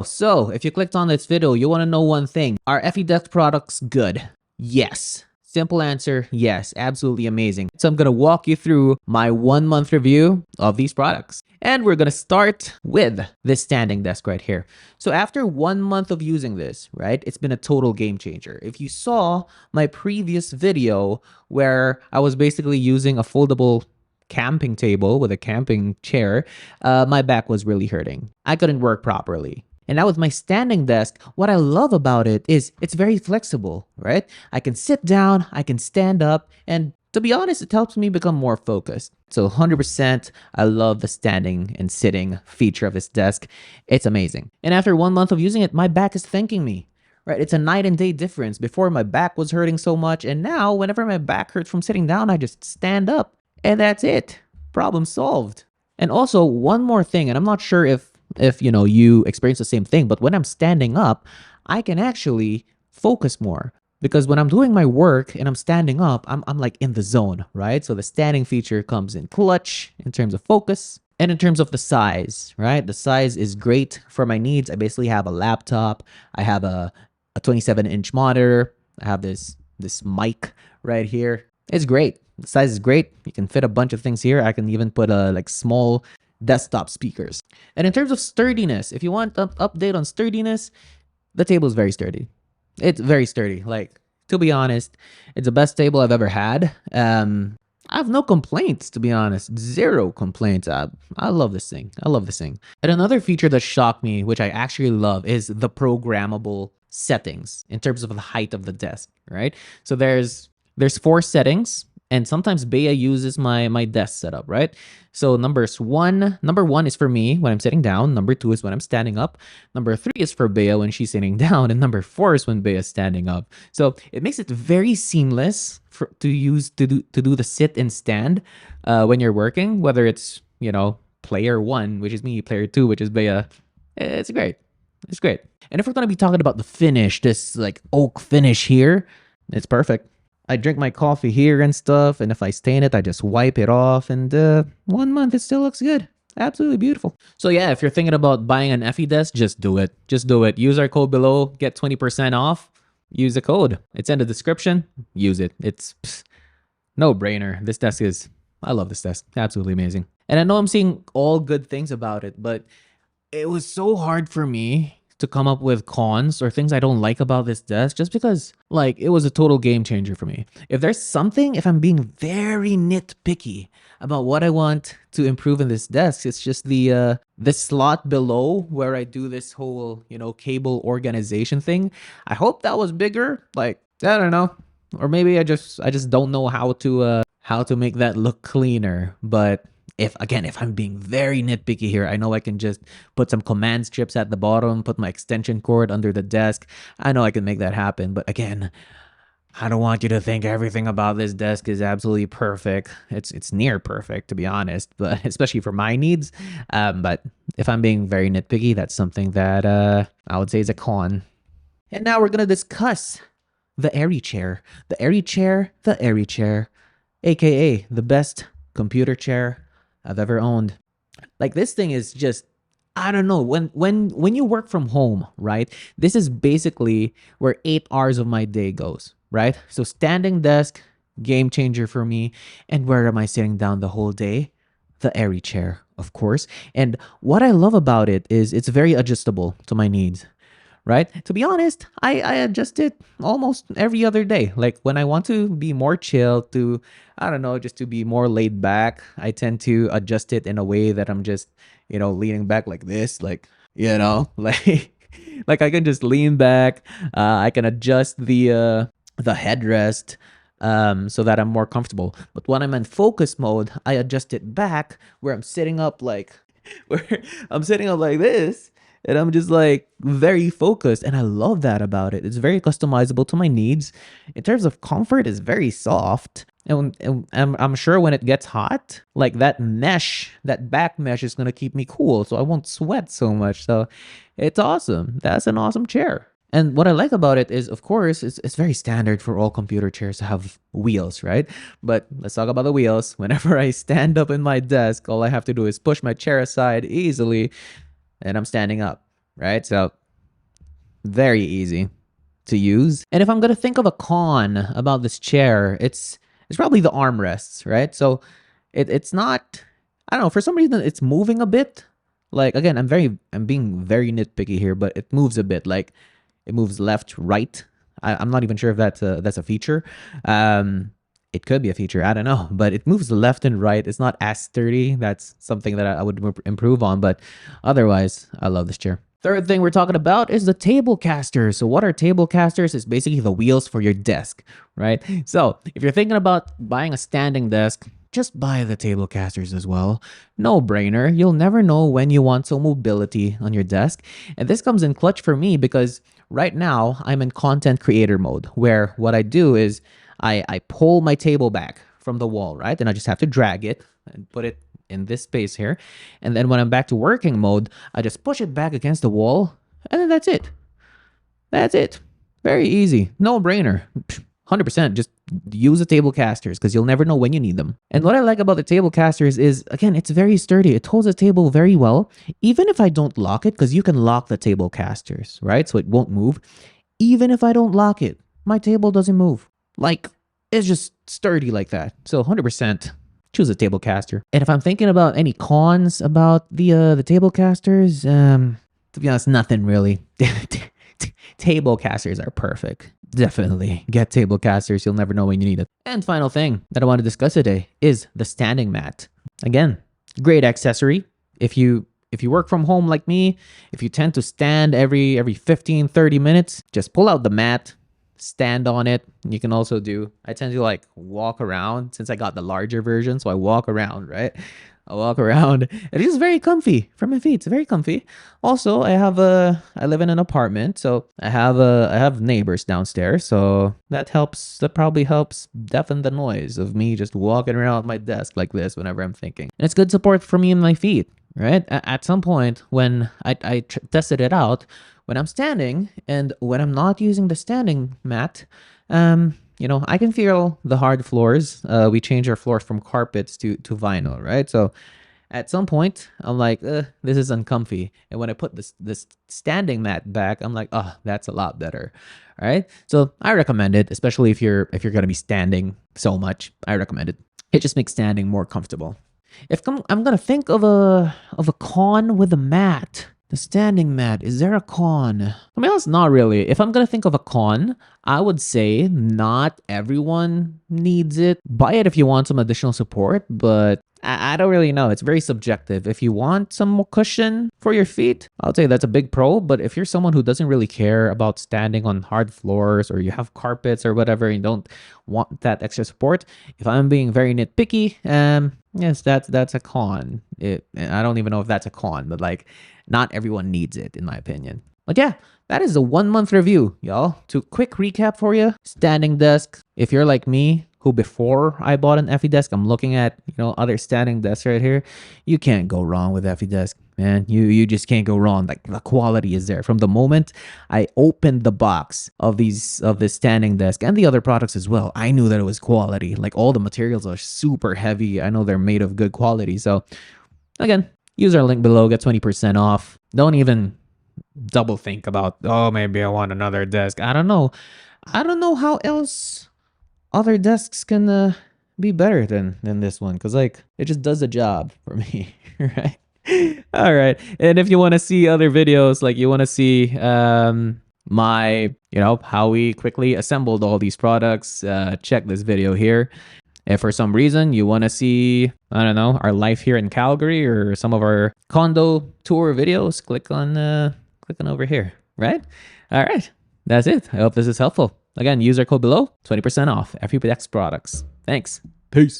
So, if you clicked on this video, you want to know one thing. Are EFFYDESK products good? Yes. Simple answer, yes, absolutely amazing. So I'm going to walk you through my 1 month review of these products. And we're going to start with this standing desk right here. So after 1 month of using this, right, it's been a total game changer. If you saw my previous video where I was basically using a foldable camping table with a camping chair, my back was really hurting. I couldn't work properly. And now with my standing desk, what I love about it is it's very flexible, right? I can sit down, I can stand up, and to be honest, it helps me become more focused. So 100%, I love the standing and sitting feature of this desk. It's amazing. And after 1 month of using it, my back is thanking me. Right, it's a night and day difference. Before my back was hurting so much, and now whenever my back hurts from sitting down, I just stand up, and that's it. Problem solved. And also one more thing, and I'm not sure if you experience the same thing, but when I'm standing up, I can actually focus more. Because when I'm doing my work and I'm standing up, I'm like in the zone, right? So the standing feature comes in clutch in terms of focus and in terms of the size, right? The size is great for my needs. I basically have a laptop. I have a 27-inch monitor. I have this mic right here. It's great. The size is great. You can fit a bunch of things here. I can even put a small desktop speakers. And in terms of sturdiness, if you want an update on sturdiness, the table is very sturdy. It's very sturdy. Like, to be honest, it's the best table I've ever had. I have no complaints, to be honest. Zero complaints. I love this thing. I love this thing. And another feature that shocked me, which I actually love, is the programmable settings in terms of the height of the desk, right? So there's 4 settings. And sometimes Bea uses my desk setup, right? So number 1 is for me when I'm sitting down. Number 2 is when I'm standing up. Number 3 is for Bea when she's sitting down. And number 4 is when Bea is standing up. So it makes it very seamless to do the sit and stand when you're working, whether it's, player 1, which is me, player 2, which is Bea. It's great. It's great. And if we're going to be talking about the finish, this like oak finish here, it's perfect. I drink my coffee here and stuff, and if I stain it, I just wipe it off, and 1 month, it still looks good. Absolutely beautiful. So yeah, if you're thinking about buying an EFFYDESK, just do it. Just do it. Use our code below, get 20% off. Use the code. It's in the description. Use it. It's no brainer. I love this desk. Absolutely amazing. And I know I'm seeing all good things about it, but it was so hard for me to come up with cons or things I don't like about this desk, just because it was a total game changer for me. If I'm being very nitpicky about what I want to improve in this desk, it's just the slot below where I do this whole, cable organization thing. I hope that was bigger. I don't know. Or maybe I just don't know how to make that look cleaner. But if I'm being very nitpicky here, I know I can just put some command strips at the bottom, put my extension cord under the desk. I know I can make that happen. But again, I don't want you to think everything about this desk is absolutely perfect. It's near perfect, to be honest, but especially for my needs. But if I'm being very nitpicky, that's something that I would say is a con. And now we're going to discuss the AeryChair. The AeryChair, aka the best computer chair I've ever owned. This thing is just, I don't know, when you work from home, right? This is basically where 8 hours of my day goes, right? So standing desk, game changer for me. And where am I sitting down the whole day? The AeryChair, of course. And what I love about it is it's very adjustable to my needs. Right? To be honest, I adjust it almost every other day. Like when I want to be more chill, just to be more laid back, I tend to adjust it in a way that I'm just, leaning back like this, like I can just lean back. I can adjust the headrest so that I'm more comfortable. But when I'm in focus mode, I adjust it back where I'm sitting up like this. And I'm just very focused. And I love that about it. It's very customizable to my needs. In terms of comfort, it's very soft. And I'm sure when it gets hot, that back mesh is going to keep me cool. So I won't sweat so much. So it's awesome. That's an awesome chair. And what I like about it is, of course, it's very standard for all computer chairs to have wheels, right? But let's talk about the wheels. Whenever I stand up in my desk, all I have to do is push my chair aside easily, and I'm standing up, right? So very easy to use. And if I'm gonna think of a con about this chair, it's probably the armrests, right? So it's not, I don't know, for some reason it's moving a bit. Like again, I'm being very nitpicky here, but it moves a bit. Like it moves left, right. I'm not even sure if that's a feature. It could be a feature. I don't know, but it moves left and right. It's not as sturdy. That's something that I would improve on. But otherwise, I love this chair. Third thing we're talking about is the table casters. So what are table casters? It's basically the wheels for your desk, right? So if you're thinking about buying a standing desk, just buy the table casters as well. No brainer. You'll never know when you want some mobility on your desk. And this comes in clutch for me because right now I'm in content creator mode where what I do is I pull my table back from the wall, right? And I just have to drag it and put it in this space here. And then when I'm back to working mode, I just push it back against the wall and then that's it. That's it. Very easy. No brainer. 100%. Just use the table casters because you'll never know when you need them. And what I like about the table casters is, again, it's very sturdy. It holds the table very well. Even if I don't lock it, because you can lock the table casters, right? So it won't move. Even if I don't lock it, my table doesn't move. Like, it's just sturdy like that. So 100%. Choose a table caster. And if I'm thinking about any cons about the table casters, to be honest, nothing really. Table casters are perfect. Definitely get table casters. You'll never know when you need it. And final thing that I want to discuss today is the standing mat. Again, great accessory. If you work from home like me, if you tend to stand every 15, 30 minutes, just pull out the mat, stand on it. You can also I tend to like walk around since I got the larger version. So I walk around, right? I walk around. It is very comfy for my feet. It's very comfy. Also, I live in an apartment, so I have neighbors downstairs. So that helps. That probably helps deafen the noise of me just walking around my desk like this whenever I'm thinking. And it's good support for me and my feet, right? At some point when I tested it out, when I'm standing and when I'm not using the standing mat, I can feel the hard floors. We change our floors from carpets to vinyl, right? So at some point, I'm like, this is uncomfy. And when I put this standing mat back, I'm like, oh, that's a lot better, right? So I recommend it, especially if you're gonna be standing so much. I recommend it. It just makes standing more comfortable. If I'm gonna think of a con with a mat. The standing mat, is there a con? To be honest, not really. If I'm gonna think of a con, I would say not everyone needs it. Buy it if you want some additional support, but I don't really know. It's very subjective. If you want some more cushion for your feet, I'll say that's a big pro. But if you're someone who doesn't really care about standing on hard floors or you have carpets or whatever and you don't want that extra support, if I'm being very nitpicky, yes, that's a con. I don't even know if that's a con, but like not everyone needs it in my opinion. But yeah, that is a 1 month review, y'all. To quick recap for you, standing desk. If you're like me, who before I bought an EFFYDESK, I'm looking at, other standing desks right here. You can't go wrong with EFFYDESK, man. You just can't go wrong. Like the quality is there. From the moment I opened the box of this standing desk and the other products as well, I knew that it was quality. Like all the materials are super heavy. I know they're made of good quality. So again, use our link below, get 20% off. Don't even double think about, oh, maybe I want another desk. I don't know how else other desks can be better than this one, because like it just does the job for me. Right? All right. And if you want to see other videos, like you want to see my how we quickly assembled all these products, check this video here. If for some reason you want to see, I don't know, our life here in Calgary or some of our condo tour videos, click on over here, right? All right. That's it. I hope this is helpful. Again, use our code below, 20% off EFFYDESK products. Thanks. Peace.